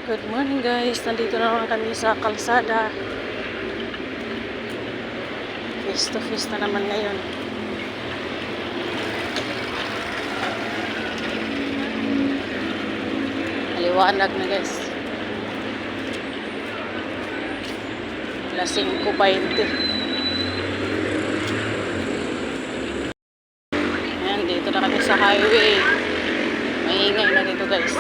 Good morning guys, nandito na naman kami sa kalsada. Face to face na naman ngayon. Maliwanag na guys. Alas 5:20. Ayan, dito na kami sa highway. Maingay na dito guys.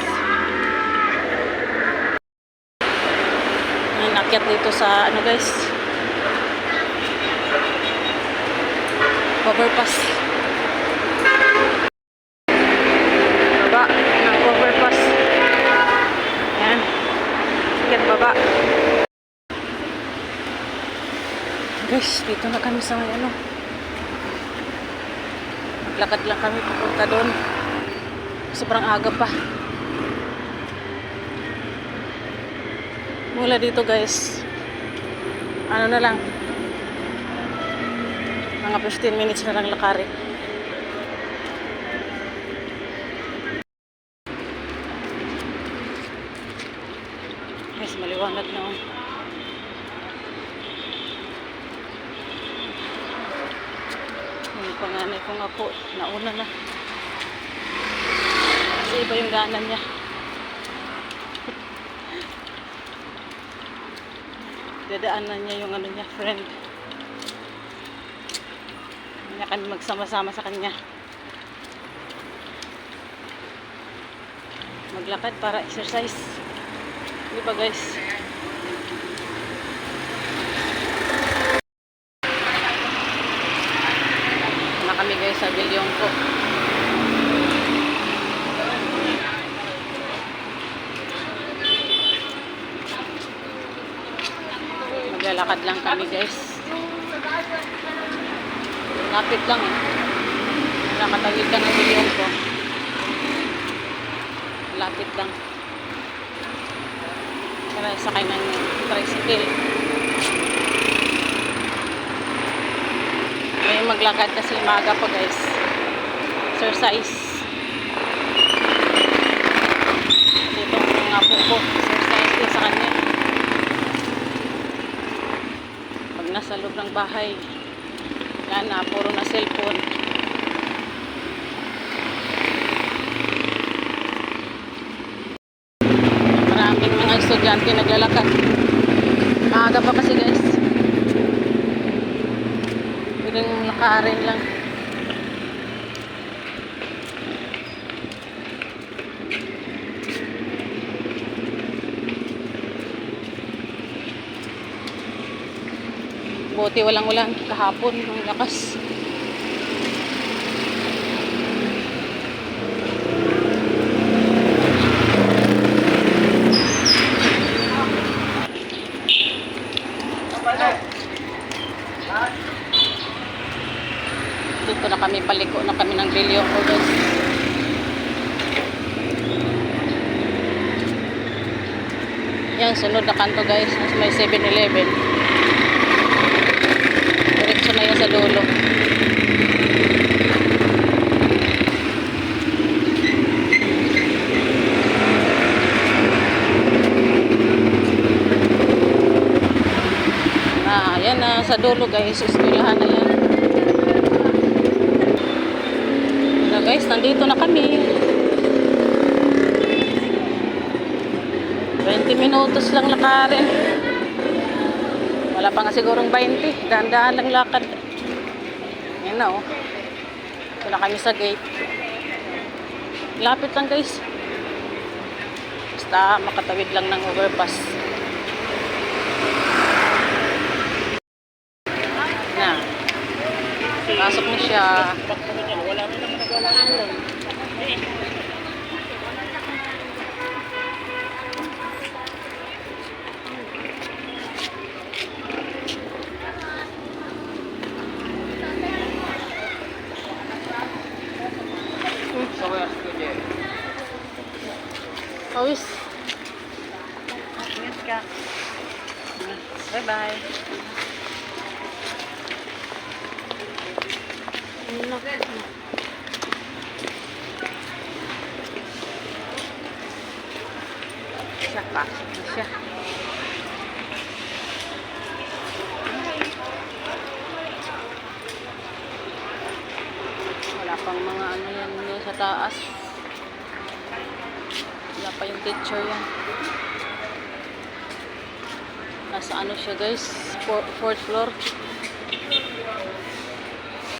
Akyat dito sa ano guys, overpass. Baba ng overpass. Ayan, akyat baba guys. Dito na kami sa ano, lakad lang kami papunta doon. Sobrang aga pa. Mula dito guys, ano na lang, mga 15 minutes na lang lakari. Guys, maliwanag na. Yung panganay kong apo, nauna na. Kasi iba yung ganan niya. Dadaanan niya yung ano niya, friend. Hindi na kami magsama-sama sa kanya. Maglakad para exercise. Di ba guys? Na kami guys sa Bilyongko. Maglalakad lang kami guys. Lapit lang eh. Nakatawid lang ang Bilyongko. Lapit lang. Para sakay ng tricycle. May maglakad kasi maaga pa guys. Exercise. Dito ang apo ko. Exercise din sa kanya. Pag nasa loob ng bahay, yan na, puro na cellphone. Maraming mga estudyante naglalakad. Maaga pa kasi guys. Pwedeng lakarin lang. Buti walang ulan kahapon, ang lakas. Dito na kami, paliko na kami ng Bilyongko guys. Yan, sunod na kanto guys, may 7-Eleven. Diretso na yan sa dulo. Yan na sa dulo guys, eskwelahan na yan. So guys, nandito na kami. 20 minutos lang lakarin. Wala pa nga sigurong 20. Dahan-dahan lang lakad. Yan na oh. Ito na kami sa gate. Lapit lang guys. Basta makatawid lang ng overpass. Na. Pasok na siya. Wala na naman nagawa. Pawis. Ingat ka. Bye-bye. siya. Pasok na siya. Wala pang mga ano yan sa taas. Wala pa yung teacher yan. Nasa ano siya guys? Fourth floor.